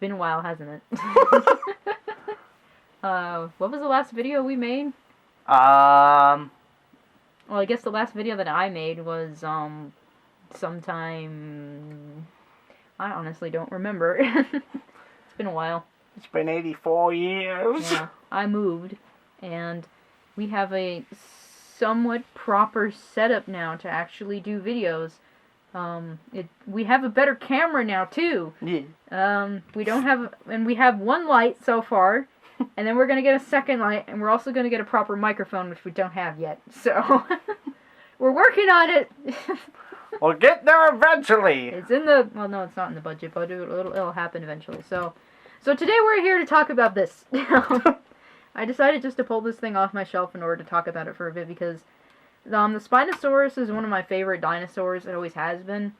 been a while, hasn't it? What was the last video we made? Well, I guess the last video that I made was, sometime... I honestly don't remember. It's been a while. It's been 84 years. Yeah, I moved, and we have a somewhat proper setup now to actually do videos. We have a better camera now, too. Yeah. We don't have... And we have one light so far. And then we're going to get a second light, and we're also going to get a proper microphone, which we don't have yet. So, we're working on it. We'll get there eventually. It's in the... Well, no, it's not in the budget, but it'll happen eventually. So today we're here to talk about this. I decided just to pull this thing off my shelf in order to talk about it for a bit, because the Spinosaurus is one of my favorite dinosaurs. It always has been.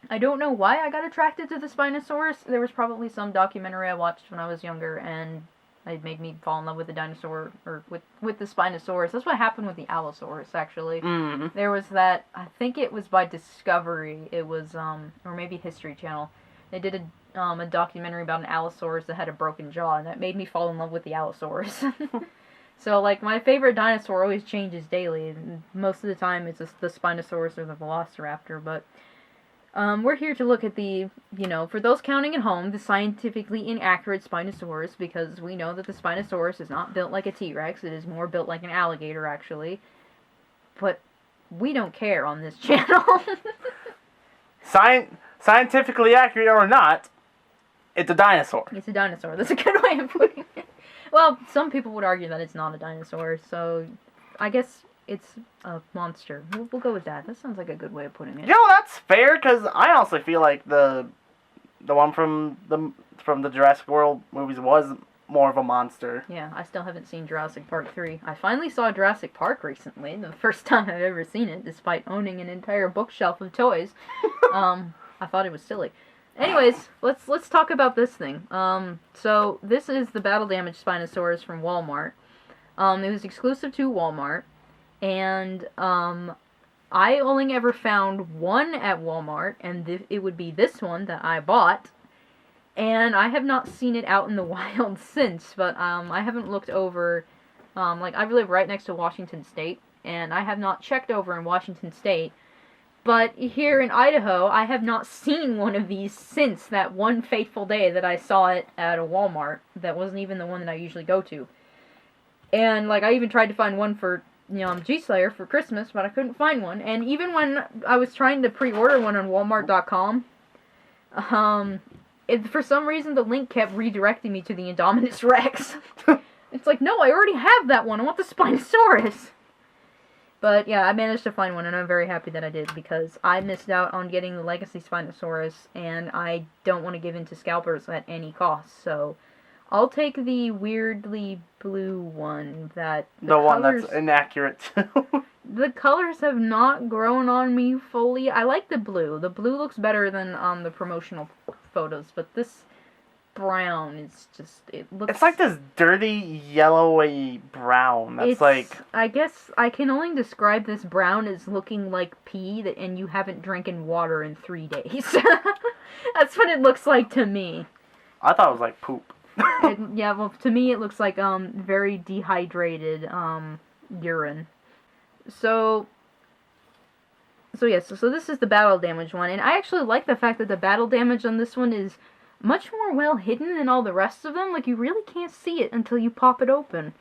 I don't know why I got attracted to the Spinosaurus. There was probably some documentary I watched when I was younger, and it made me fall in love with the dinosaur, or with the Spinosaurus. That's what happened with the Allosaurus, actually. Mm-hmm. There was that, I think it was by Discovery, it was, or maybe History Channel. They did a documentary about an Allosaurus that had a broken jaw, and that made me fall in love with the Allosaurus. So, like, my favorite dinosaur always changes daily, and most of the time it's just the Spinosaurus or the Velociraptor, but... we're here to look at the, for those counting at home, the scientifically inaccurate Spinosaurus, because we know that the Spinosaurus is not built like a T-Rex. It is more built like an alligator, actually. But we don't care on this channel. Scientifically accurate or not, it's a dinosaur. It's a dinosaur. That's a good way of putting it. Well, some people would argue that it's not a dinosaur, so I guess... It's a monster. We'll go with that. That sounds like a good way of putting it. That's fair, because I honestly feel like the one from the Jurassic World movies was more of a monster. Yeah, I still haven't seen Jurassic Park 3. I finally saw Jurassic Park recently, the first time I've ever seen it, despite owning an entire bookshelf of toys. I thought it was silly. Anyways, let's talk about this thing. So this is the battle damaged Spinosaurus from Walmart. It was exclusive to Walmart. And, I only ever found one at Walmart, and it would be this one that I bought. And I have not seen it out in the wild since, but, I haven't looked over, I live right next to Washington State, and I have not checked over in Washington State. But here in Idaho, I have not seen one of these since that one fateful day that I saw it at a Walmart. That wasn't even the one that I usually go to. And, I even tried to find one for... GSlayer for Christmas, but I couldn't find one. And even when I was trying to pre-order one on Walmart.com, for some reason the link kept redirecting me to the Indominus Rex. It's like, no, I already have that one. I want the Spinosaurus. But yeah, I managed to find one, and I'm very happy that I did, because I missed out on getting the Legacy Spinosaurus, and I don't want to give in to scalpers at any cost, so... I'll take the weirdly blue one that... The one that's inaccurate, too. The colors have not grown on me fully. I like the blue. The blue looks better than the promotional photos, but this brown is just... It looks... It's like this dirty, yellowy brown. I guess I can only describe this brown as looking like pee, and you haven't drinking water in 3 days. That's what it looks like to me. I thought it was like poop. Yeah, well, to me it looks like, very dehydrated, urine. So yes, so this is the battle damage one, and I actually like the fact that the battle damage on this one is much more well hidden than all the rest of them. Like, you really can't see it until you pop it open.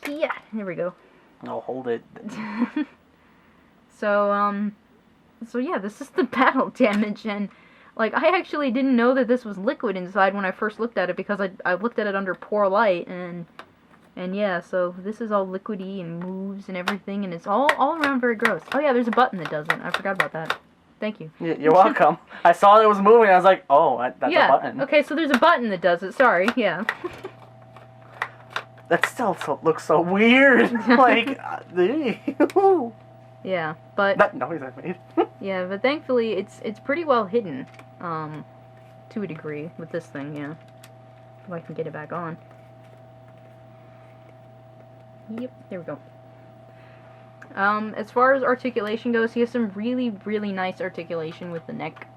Yeah, there we go. Oh, hold it. So yeah, this is the battle damage, and... I actually didn't know that this was liquid inside when I first looked at it, because I looked at it under poor light, and yeah, so this is all liquidy and moves and everything, and it's all around very gross. Oh yeah, there's a button that does it. I forgot about that. Thank you. You're welcome. I saw it was moving, and I was like, oh, that's a button. Okay, so there's a button that does it. Sorry, yeah. That still looks so weird. Yeah, but... That noise I made. Yeah, but thankfully, it's pretty well hidden, to a degree, with this thing, yeah. If I can get it back on. Yep, there we go. As far as articulation goes, he has some really, really nice articulation with the neck.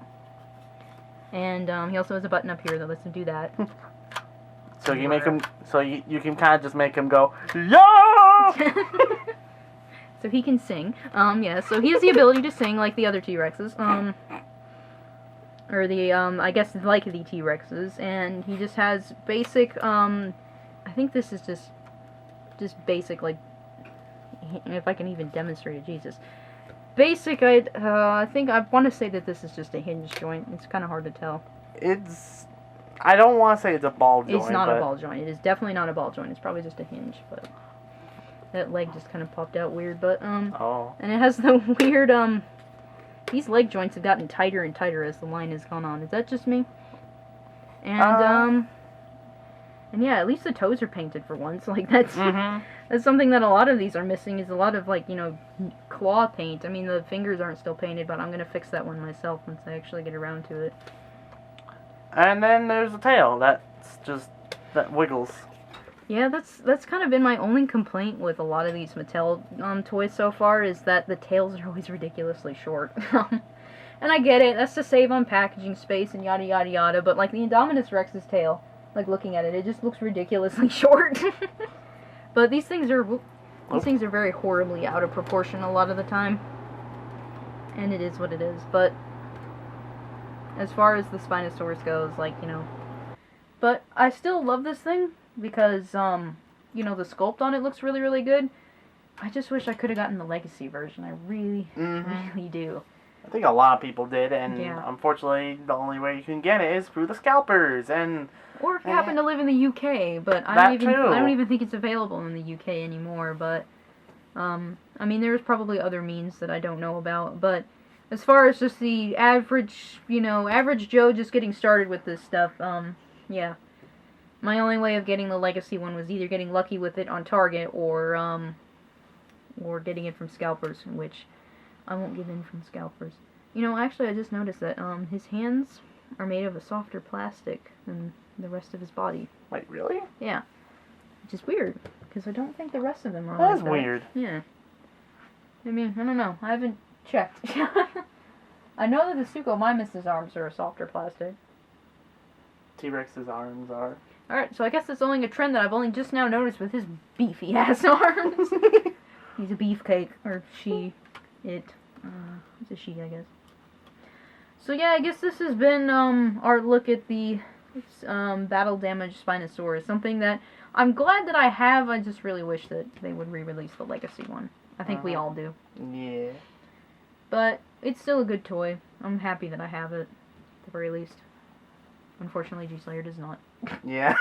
And he also has a button up here that lets him do that. So you make him. So you can kind of just make him go, yeah. So he can sing. Yeah. So he has the ability to sing like the other T-Rexes. Or the I guess like the T-Rexes, and he just has basic. I think this is just basic, like, if I can even demonstrate it, Jesus. Basic, I think I want to say that this is just a hinge joint. It's kind of hard to tell. I don't want to say it's a ball joint. It's not a ball joint. It is definitely not a ball joint. It's probably just a hinge, but that leg just kind of popped out weird, but, Oh. And it has the weird, these leg joints have gotten tighter and tighter as the line has gone on. Is that just me? And, and yeah, at least the toes are painted for once. Like, that's something that a lot of these are missing, is a lot of, like, you know, claw paint. I mean, the fingers aren't still painted, but I'm going to fix that one myself once I actually get around to it. And then there's the tail. That wiggles. Yeah, that's kind of been my only complaint with a lot of these Mattel toys so far, is that the tails are always ridiculously short. And I get it, that's to save on packaging space and yada yada yada, but like the Indominus Rex's tail, like looking at it, it just looks ridiculously short. But these things are very horribly out of proportion a lot of the time. And it is what it is, but as far as the Spinosaurus goes, like, you know, but I still love this thing because, you know, the sculpt on it looks really, really good. I just wish I could have gotten the Legacy version. I really, really do. I think a lot of people did, and unfortunately, the only way you can get it is through the scalpers, and... Or if you happen to live in the UK, but I don't even think it's available in the UK anymore, but, I mean, there's probably other means that I don't know about, but as far as just the average, you know, average Joe just getting started with this stuff, yeah. My only way of getting the Legacy one was either getting lucky with it on Target or getting it from scalpers, which I won't give in from scalpers. You know, actually, I just noticed that his hands are made of a softer plastic than the rest of his body. Wait, really? Yeah. Which is weird, because I don't think the rest of them are like that. That is weird. Yeah. I mean, I don't know. I haven't checked. I know that the Suchomimus's arms are a softer plastic. T-Rex's arms are. Alright, so I guess it's only a trend that I've only just now noticed with his beefy-ass arms. He's a beefcake. Or she. It. It's a she, I guess. So yeah, I guess this has been our look at the battle-damaged Spinosaurus. Something that I'm glad that I have. I just really wish that they would re-release the Legacy one. I think we all do. Yeah. But it's still a good toy. I'm happy that I have it, at the very least. Unfortunately, GSlayer does not. Yeah.